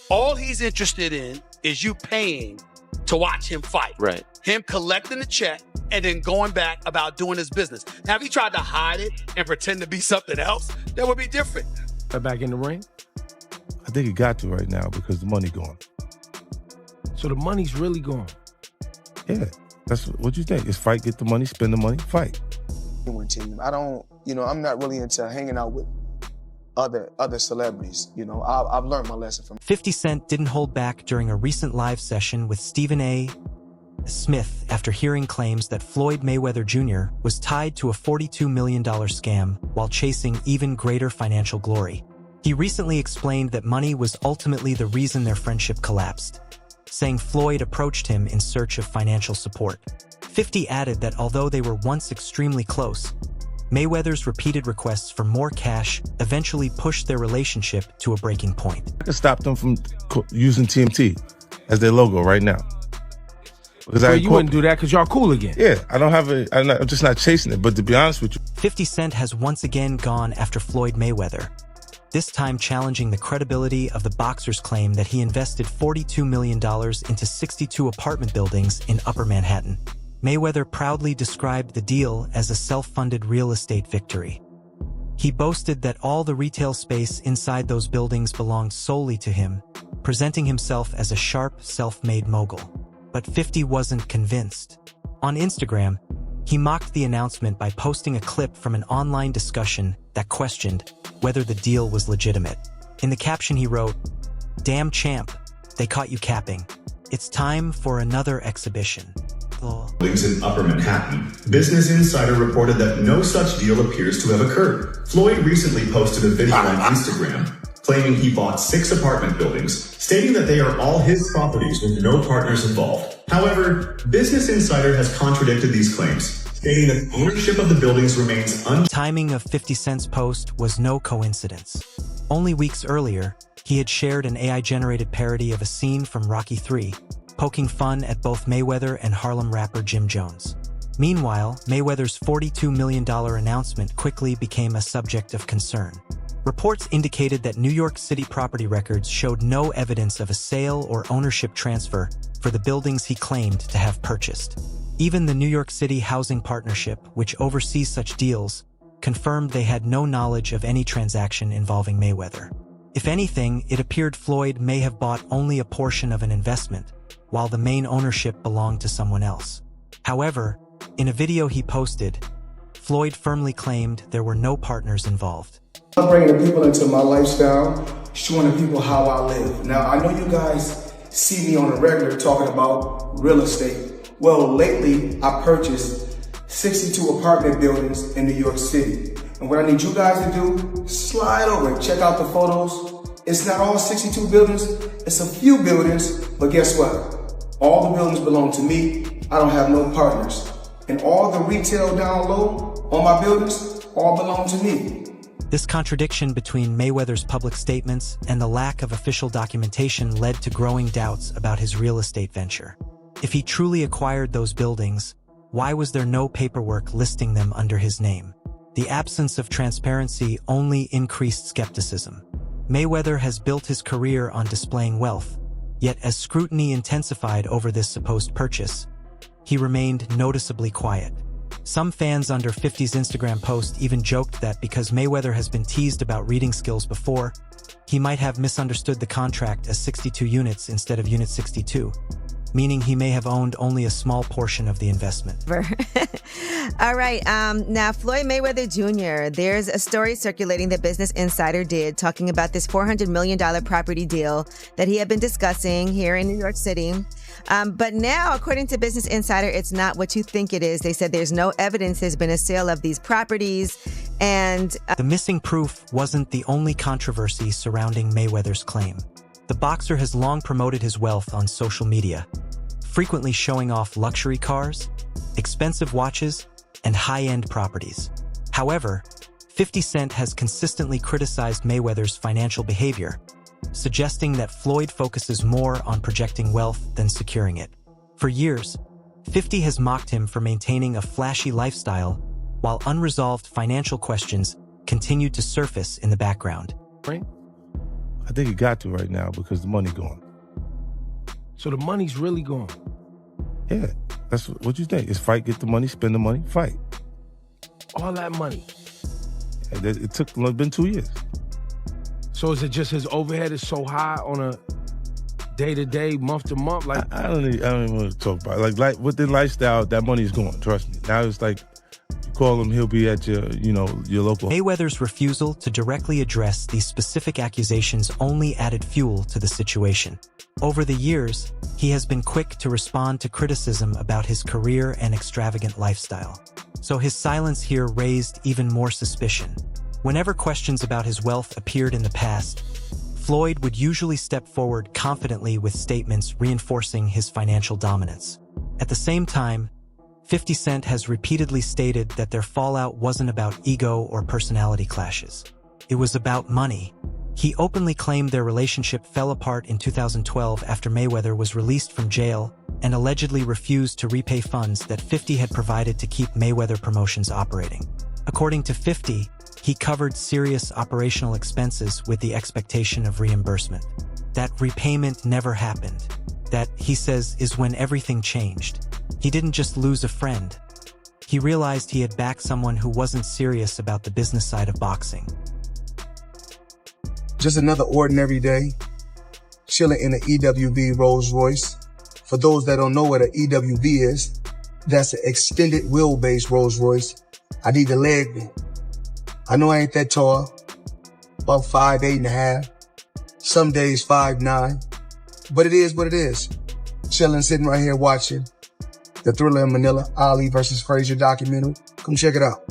All he's interested in is you paying to watch him fight. Right. Him collecting the check and then going back about doing his business. Now, if he tried to hide it and pretend to be something else, that would be different. Back in the ring? I think he got to right now because the money gone. So the money's really gone? Yeah. That's what you think. It's fight, get the money, spend the money, fight. I don't, I'm not really into hanging out with other celebrities. I've learned my lesson from 50 Cent didn't hold back during a recent live session with Stephen A. Smith after hearing claims that Floyd Mayweather Jr. was tied to a $42 million scam while chasing even greater financial glory. He recently explained that money was ultimately the reason their friendship collapsed, saying Floyd approached him in search of financial support. 50 added that although they were once extremely close, Mayweather's repeated requests for more cash eventually pushed their relationship to a breaking point. I could stop them from using TMT as their logo right now. Because so you wouldn't do that because y'all cool again? Yeah, I'm just not chasing it. But to be honest with you, 50 Cent has once again gone after Floyd Mayweather, this time challenging the credibility of the boxer's claim that he invested $42 million into 62 apartment buildings in Upper Manhattan. Mayweather proudly described the deal as a self-funded real estate victory. He boasted that all the retail space inside those buildings belonged solely to him, presenting himself as a sharp, self-made mogul. But 50 wasn't convinced. On Instagram, he mocked the announcement by posting a clip from an online discussion that questioned whether the deal was legitimate. In the caption he wrote, "Damn champ, they caught you capping. It's time for another exhibition." Buildings in Upper Manhattan. Business Insider reported that no such deal appears to have occurred. Floyd recently posted a video on Instagram claiming he bought 6 apartment buildings, stating that they are all his properties with no partners involved. However, Business Insider has contradicted these claims, stating that ownership of the buildings remains Timing of 50 Cent's post was no coincidence. Only weeks earlier, he had shared an AI-generated parody of a scene from Rocky III, poking fun at both Mayweather and Harlem rapper Jim Jones. Meanwhile, Mayweather's $42 million announcement quickly became a subject of concern. Reports indicated that New York City property records showed no evidence of a sale or ownership transfer for the buildings he claimed to have purchased. Even the New York City Housing Partnership, which oversees such deals, confirmed they had no knowledge of any transaction involving Mayweather. If anything, it appeared Floyd may have bought only a portion of an investment, while the main ownership belonged to someone else. However, in a video he posted, Floyd firmly claimed there were no partners involved. I'm bringing the people into my lifestyle, showing the people how I live. Now, I know you guys see me on a regular talking about real estate. Well, lately, I purchased 62 apartment buildings in New York City. And what I need you guys to do, slide over and check out the photos. It's not all 62 buildings, it's a few buildings, but guess what? All the buildings belong to me. I don't have no partners. And all the retail down low on my buildings all belong to me. This contradiction between Mayweather's public statements and the lack of official documentation led to growing doubts about his real estate venture. If he truly acquired those buildings, why was there no paperwork listing them under his name? The absence of transparency only increased skepticism. Mayweather has built his career on displaying wealth, yet as scrutiny intensified over this supposed purchase, he remained noticeably quiet. Some fans under 50's Instagram post even joked that because Mayweather has been teased about reading skills before, he might have misunderstood the contract as 62 units instead of Unit 62, meaning he may have owned only a small portion of the investment. All right, now Floyd Mayweather Jr., there's a story circulating that Business Insider did talking about this $400 million property deal that he had been discussing here in New York City. But now, according to Business Insider, it's not what you think it is. They said there's no evidence there's been a sale of these properties. And the missing proof wasn't the only controversy surrounding Mayweather's claim. The boxer has long promoted his wealth on social media, frequently showing off luxury cars, expensive watches, and high-end properties. However, 50 Cent has consistently criticized Mayweather's financial behavior, suggesting that Floyd focuses more on projecting wealth than securing it. For years, 50 has mocked him for maintaining a flashy lifestyle, while unresolved financial questions continued to surface in the background. I think it got to right now because the money gone. So the money's really gone. Yeah, that's what you think. It's fight, get the money, spend the money, fight. All that money. It's been 2 years. So is it just his overhead is so high on a day-to-day, month-to-month? Like I don't even want to talk about it. Like with the lifestyle, that money is gone. Trust me. Now it's like you call him, he'll be at your local. Mayweather's refusal to directly address these specific accusations only added fuel to the situation. Over the years, he has been quick to respond to criticism about his career and extravagant lifestyle. So his silence here raised even more suspicion. Whenever questions about his wealth appeared in the past, Floyd would usually step forward confidently with statements reinforcing his financial dominance. At the same time, 50 Cent has repeatedly stated that their fallout wasn't about ego or personality clashes. It was about money. He openly claimed their relationship fell apart in 2012 after Mayweather was released from jail and allegedly refused to repay funds that 50 had provided to keep Mayweather Promotions operating. According to 50, he covered serious operational expenses with the expectation of reimbursement. That repayment never happened. That, he says, is when everything changed. He didn't just lose a friend. He realized he had backed someone who wasn't serious about the business side of boxing. Just another ordinary day, chilling in an EWB Rolls Royce. For those that don't know what an EWB is, that's an extended wheelbase Rolls Royce. I need the leg room. I know I ain't that tall, about 5'8.5", some days 5'9", but it is what it is. Chilling, sitting right here watching the Thriller in Manila, Ali versus Frazier documentary. Come check it out.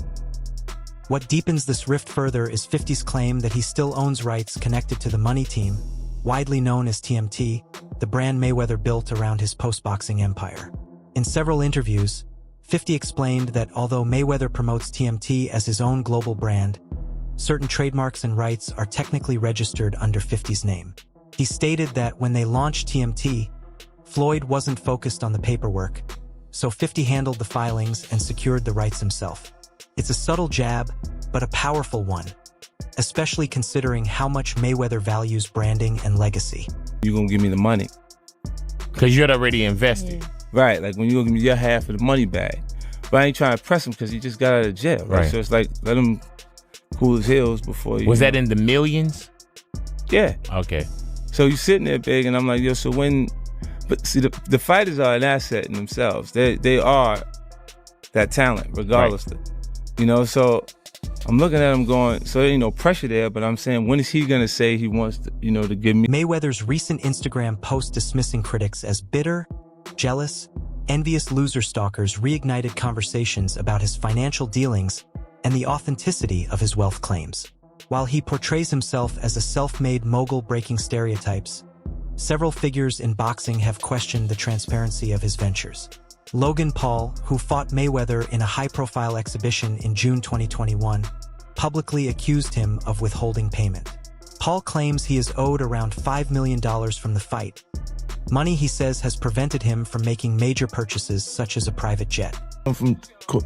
What deepens this rift further is 50's claim that he still owns rights connected to the Money Team, widely known as TMT, the brand Mayweather built around his post-boxing empire. In several interviews, 50 explained that although Mayweather promotes TMT as his own global brand, certain trademarks and rights are technically registered under 50's name. He stated that when they launched TMT, Floyd wasn't focused on the paperwork, so 50 handled the filings and secured the rights himself. It's a subtle jab, but a powerful one, especially considering how much Mayweather values branding and legacy. You're going to give me the money. Because you're already invested. Right, like when you're going to give me your half of the money back. But I ain't trying to press him because he just got out of jail, right? So it's like, let him cool his heels before you. Was that in the millions? Yeah. Okay. So you're sitting there big, and I'm like, yo, so when... But see, the fighters are an asset in themselves. They are that talent, regardless. Right. You know, so I'm looking at him going, so there ain't no pressure there, but I'm saying, when is he going to say he wants to, to give me... Mayweather's recent Instagram post dismissing critics as bitter, jealous, envious loser stalkers reignited conversations about his financial dealings and the authenticity of his wealth claims. While he portrays himself as a self-made mogul breaking stereotypes, several figures in boxing have questioned the transparency of his ventures. Logan Paul, who fought Mayweather in a high-profile exhibition in June 2021, publicly accused him of withholding payment. Paul claims he is owed around $5 million from the fight, money he says has prevented him from making major purchases such as a private jet. I'm from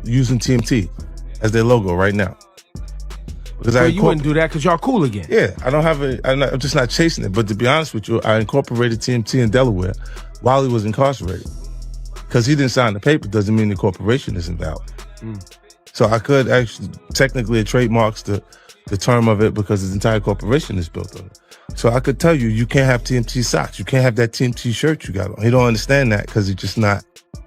using TMT as their logo right now. Because you wouldn't do that because y'all cool again. Yeah, I'm just not chasing it. But to be honest with you, I incorporated TMT in Delaware while he was incarcerated. Because he didn't sign the paper doesn't mean the corporation is invalid. So I could actually, technically it trademarks the term of it because his entire corporation is built on it. So I could tell you, you can't have TMT socks. You can't have that TMT shirt you got on. He don't understand that because he's just not.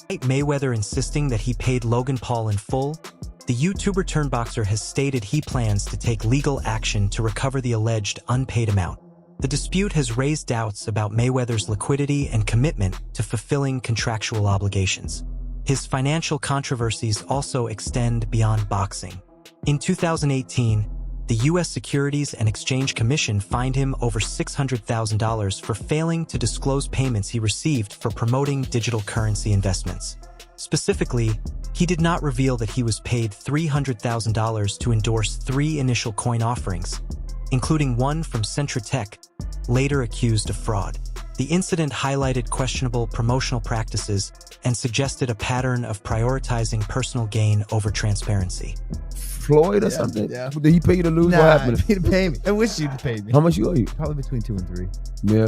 Mayweather insisting that he paid Logan Paul in full, the YouTuber turned boxer has stated he plans to take legal action to recover the alleged unpaid amount. The dispute has raised doubts about Mayweather's liquidity and commitment to fulfilling contractual obligations. His financial controversies also extend beyond boxing. In 2018, the U.S. Securities and Exchange Commission fined him over $600,000 for failing to disclose payments he received for promoting digital currency investments. Specifically, he did not reveal that he was paid $300,000 to endorse 3 initial coin offerings, including one from Centra Tech, later accused of fraud. The incident highlighted questionable promotional practices and suggested a pattern of prioritizing personal gain over transparency. Floyd or something? Yeah. Did he pay you to lose? Nah, What happened? he'd pay me. I wish you'd pay me. How much you owe you? Probably between 2 and 3. Yeah.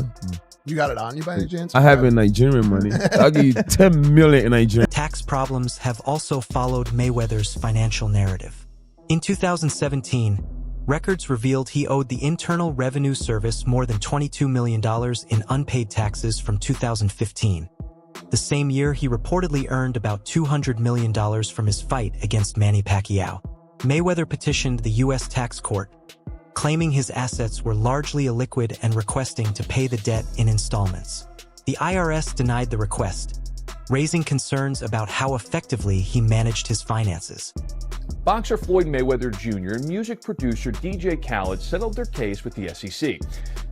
You got it on you by any chance? I have it in Nigerian money. I'll give you 10 million in Nigerian. Tax problems have also followed Mayweather's financial narrative. In 2017, records revealed he owed the Internal Revenue Service more than $22 million in unpaid taxes from 2015. The same year, he reportedly earned about $200 million from his fight against Manny Pacquiao. Mayweather petitioned the U.S. tax court, claiming his assets were largely illiquid and requesting to pay the debt in installments. The IRS denied the request, raising concerns about how effectively he managed his finances. Boxer Floyd Mayweather Jr. and music producer DJ Khaled settled their case with the SEC.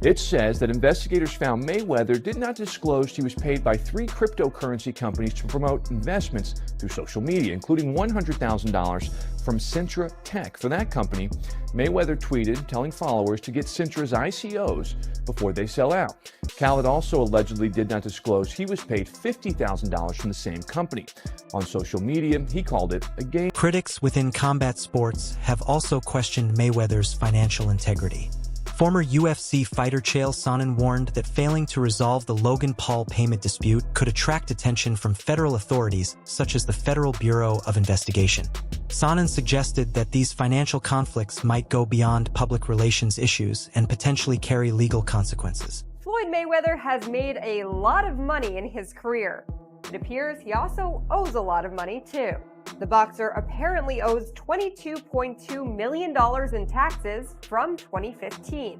It says that investigators found Mayweather did not disclose he was paid by 3 cryptocurrency companies to promote investments through social media, including $100,000 from Sintra Tech. For that company, Mayweather tweeted telling followers to get Sintra's ICOs before they sell out. Khaled also allegedly did not disclose he was paid $50,000 from the same company. On social media, he called it a game. Critics within combat sports have also questioned Mayweather's financial integrity. Former UFC fighter Chael Sonnen warned that failing to resolve the Logan Paul payment dispute could attract attention from federal authorities such as the Federal Bureau of Investigation. Sonnen suggested that these financial conflicts might go beyond public relations issues and potentially carry legal consequences. Floyd Mayweather has made a lot of money in his career. It appears he also owes a lot of money too. The boxer apparently owes $22.2 million in taxes from 2015.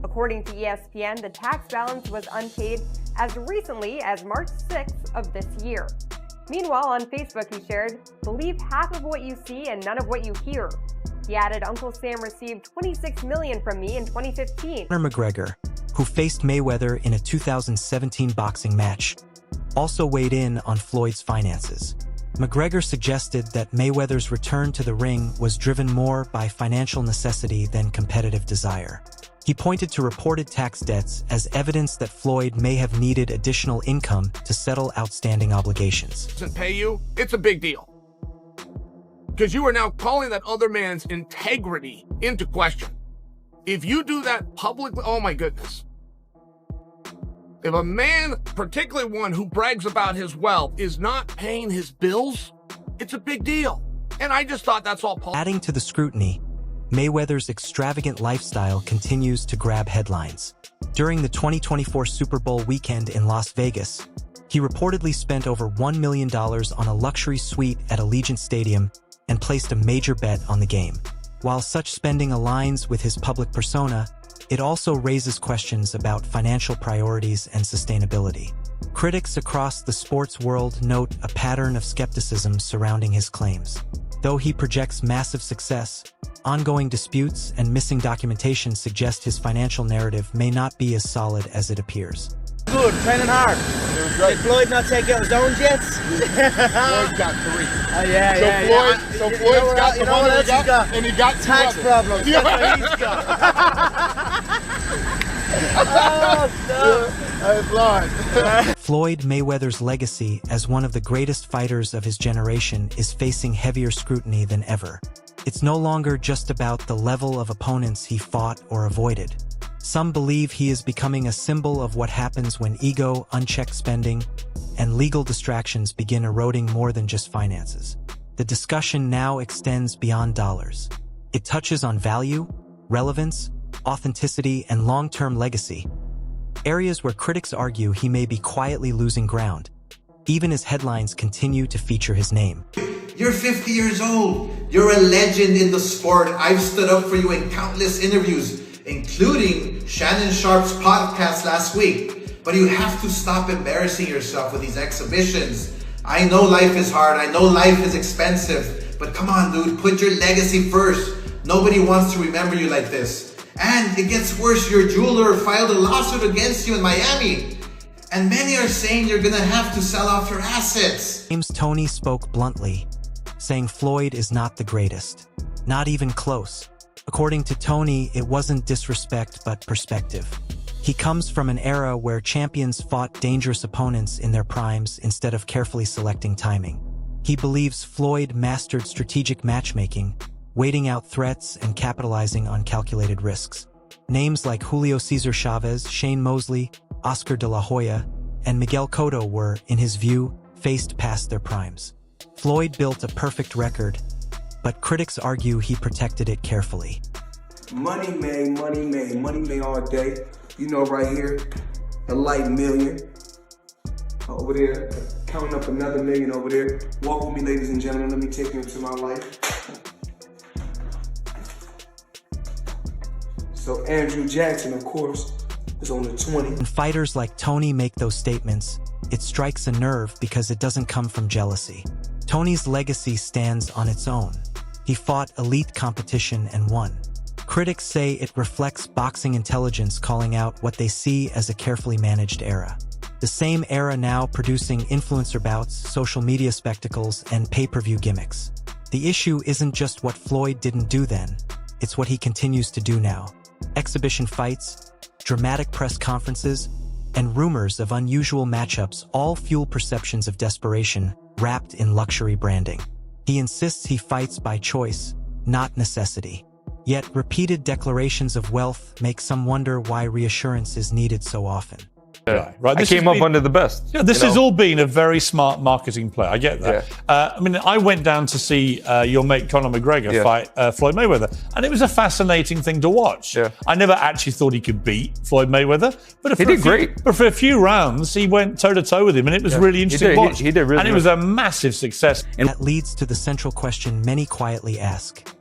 According to ESPN, the tax balance was unpaid as recently as March 6th of this year. Meanwhile, on Facebook, he shared, "Believe half of what you see and none of what you hear." He added, "Uncle Sam received $26 million from me in 2015. Conor McGregor, who faced Mayweather in a 2017 boxing match, also weighed in on Floyd's finances. McGregor suggested that Mayweather's return to the ring was driven more by financial necessity than competitive desire. He pointed to reported tax debts as evidence that Floyd may have needed additional income to settle outstanding obligations. Doesn't pay you, it's a big deal. Because you are now calling that other man's integrity into question. If you do that publicly, oh my goodness. If a man, particularly one who brags about his wealth, is not paying his bills, it's a big deal. And I just thought that's all. Adding to the scrutiny, Mayweather's extravagant lifestyle continues to grab headlines. During the 2024 Super Bowl weekend in Las Vegas, he reportedly spent over $1 million on a luxury suite at Allegiant Stadium and placed a major bet on the game. While such spending aligns with his public persona, it also raises questions about financial priorities and sustainability. Critics across the sports world note a pattern of skepticism surrounding his claims. Though he projects massive success, ongoing disputes and missing documentation suggest his financial narrative may not be as solid as it appears. Good, training hard. Did Floyd not take out his own jets? Floyd's got 3. Oh, yeah. So Floyd's got the one that he got, and he got tax problems. That's what he's got. Floyd Mayweather's legacy as one of the greatest fighters of his generation is facing heavier scrutiny than ever. It's no longer just about the level of opponents he fought or avoided. Some believe he is becoming a symbol of what happens when ego, unchecked spending, and legal distractions begin eroding more than just finances. The discussion now extends beyond dollars. It touches on value, relevance, authenticity, and long-term legacy, areas where critics argue he may be quietly losing ground, even as headlines continue to feature his name. You're 50 years old. You're a legend in the sport. I've stood up for you in countless interviews, including Shannon Sharp's podcast last week. But you have to stop embarrassing yourself with these exhibitions. I know life is hard. I know life is expensive. But come on, dude, put your legacy first. Nobody wants to remember you like this. And it gets worse. Your jeweler filed a lawsuit against you in Miami. And many are saying you're gonna have to sell off your assets. James Toney spoke bluntly, saying Floyd is not the greatest. Not even close. According to Toney, it wasn't disrespect but perspective. He comes from an era where champions fought dangerous opponents in their primes instead of carefully selecting timing. He believes Floyd mastered strategic matchmaking, waiting out threats and capitalizing on calculated risks. Names like Julio Cesar Chavez, Shane Mosley, Oscar de la Hoya, and Miguel Cotto were, in his view, faced past their primes. Floyd built a perfect record, but critics argue he protected it carefully. Money made all day. You know, right here, a light million. Over there, counting up another million over there. Walk with me, ladies and gentlemen. Let me take you into my life. So Andrew Jackson, of course, is on the 20. When fighters like Tony make those statements, it strikes a nerve because it doesn't come from jealousy. Tony's legacy stands on its own. He fought elite competition and won. Critics say it reflects boxing intelligence, calling out what they see as a carefully managed era. The same era now producing influencer bouts, social media spectacles, and pay-per-view gimmicks. The issue isn't just what Floyd didn't do then, it's what he continues to do now. Exhibition fights, dramatic press conferences, and rumors of unusual matchups all fuel perceptions of desperation wrapped in luxury branding. He insists he fights by choice, not necessity. Yet repeated declarations of wealth make some wonder why reassurance is needed so often. Right. This came up under the best. Yeah, this has all been a very smart marketing play. I get that. Yeah. I mean, I went down to see your mate Conor McGregor fight Floyd Mayweather, and it was a fascinating thing to watch. Yeah. I never actually thought he could beat Floyd Mayweather, but he did great. But for a few rounds, he went toe-to-toe with him, and it was really interesting to watch. He did really and it was a massive success. And that leads to the central question many quietly ask.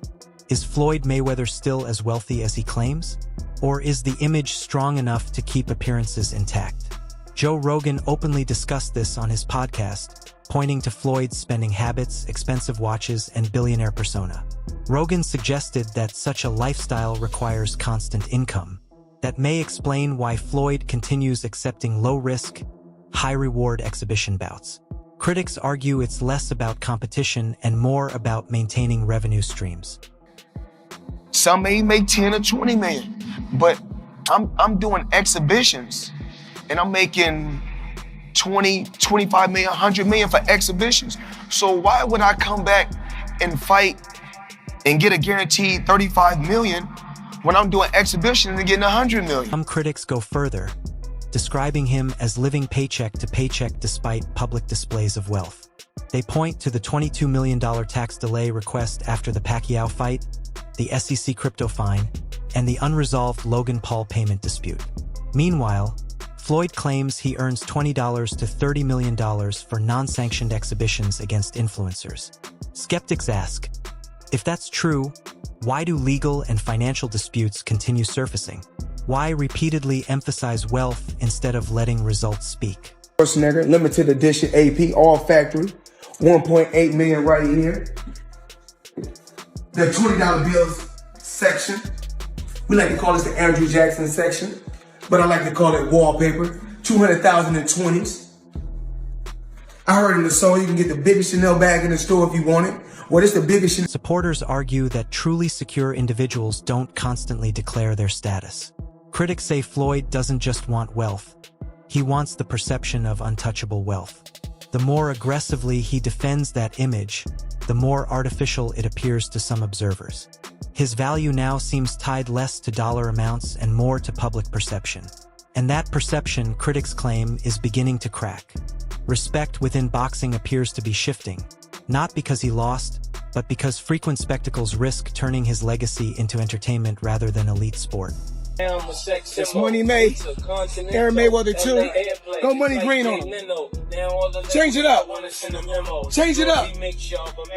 Is Floyd Mayweather still as wealthy as he claims? Or is the image strong enough to keep appearances intact? Joe Rogan openly discussed this on his podcast, pointing to Floyd's spending habits, expensive watches, and billionaire persona. Rogan suggested that such a lifestyle requires constant income. That may explain why Floyd continues accepting low-risk, high-reward exhibition bouts. Critics argue it's less about competition and more about maintaining revenue streams. Some may make 10 or 20 million, but I'm doing exhibitions and I'm making 20, 25 million, 100 million for exhibitions. So why would I come back and fight and get a guaranteed 35 million when I'm doing exhibitions and getting 100 million? Some critics go further, describing him as living paycheck to paycheck despite public displays of wealth. They point to the $22 million tax delay request after the Pacquiao fight, the SEC crypto fine, and the unresolved Logan Paul payment dispute. Meanwhile, Floyd claims he earns $20 to $30 million for non-sanctioned exhibitions against influencers. Skeptics ask, if that's true, why do legal and financial disputes continue surfacing? Why repeatedly emphasize wealth instead of letting results speak? Schwarzenegger, limited edition AP, all factory, 1.8 million right here. The $20 bills section. We like to call this the Andrew Jackson section, but I like to call it wallpaper. 200,000 in 20s. I heard in the song you can get the biggest Chanel bag in the store if you want it. What is the biggest Chanel? Supporters argue that truly secure individuals don't constantly declare their status. Critics say Floyd doesn't just want wealth. He wants the perception of untouchable wealth. The more aggressively he defends that image, the more artificial it appears to some observers. His value now seems tied less to dollar amounts and more to public perception. And that perception, critics claim, is beginning to crack. Respect within boxing appears to be shifting, not because he lost, but because frequent spectacles risk turning his legacy into entertainment rather than elite sport. It's Money May, Aaron Mayweather 2. Go Money Green on him. Change it up. Change it up.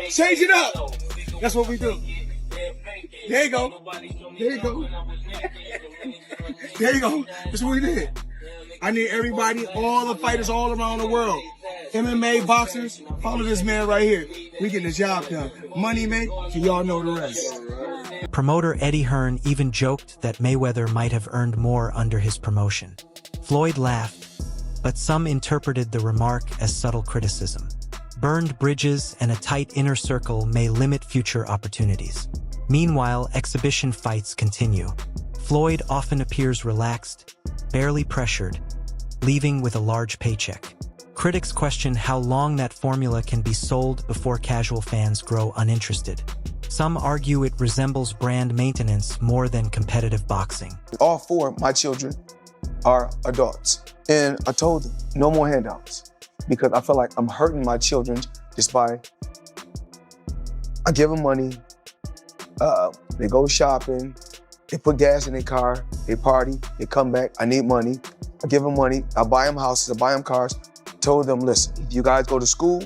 Change it up. That's what we do. There you go. There you go. There you go. That's what we did. I need everybody, all the fighters all around the world. MMA, boxers, follow this man right here. We get the job done. Money May, so y'all know the rest. Promoter Eddie Hearn even joked that Mayweather might have earned more under his promotion. Floyd laughed, but some interpreted the remark as subtle criticism. Burned bridges and a tight inner circle may limit future opportunities. Meanwhile, exhibition fights continue. Floyd often appears relaxed, barely pressured, leaving with a large paycheck. Critics question how long that formula can be sold before casual fans grow uninterested. Some argue it resembles brand maintenance more than competitive boxing. All 4 of my children are adults. And I told them, no more handouts. Because I feel like I'm hurting my children just by, I give them money, they go shopping, they put gas in their car, they party, they come back, I need money. I give them money, I buy them houses, I buy them cars. Told them, listen, if you guys go to school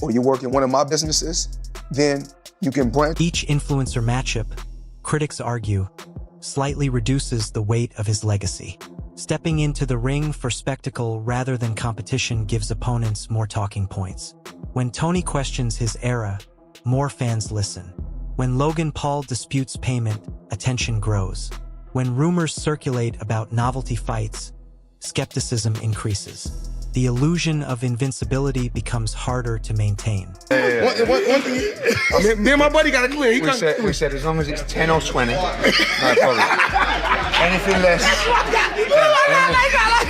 or you work in one of my businesses, then you can branch. Each influencer matchup, critics argue, slightly reduces the weight of his legacy. Stepping into the ring for spectacle rather than competition gives opponents more talking points. When Tony questions his era, more fans listen. When Logan Paul disputes payment, attention grows. When rumors circulate about novelty fights, skepticism increases. The illusion of invincibility becomes harder to maintain. Me and my buddy got it clear. We said as long as it's 10 or 20, no problem. Anything less,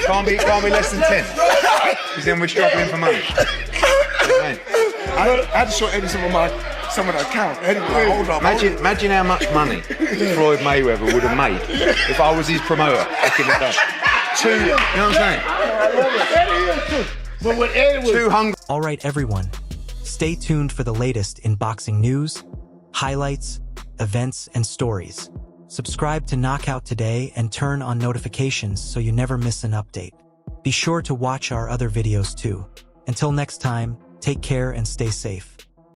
can't be less than 10. Because then we're struggling for money. I had to show Eddie some of the account. Eddie, hold on. Imagine how much money Floyd Mayweather would have made if I was his promoter back in the day. You know what I'm saying? All right, everyone. Stay tuned for the latest in boxing news, highlights, events, and stories. Subscribe to Knockout today and turn on notifications so you never miss an update. Be sure to watch our other videos too. Until next time, take care and stay safe.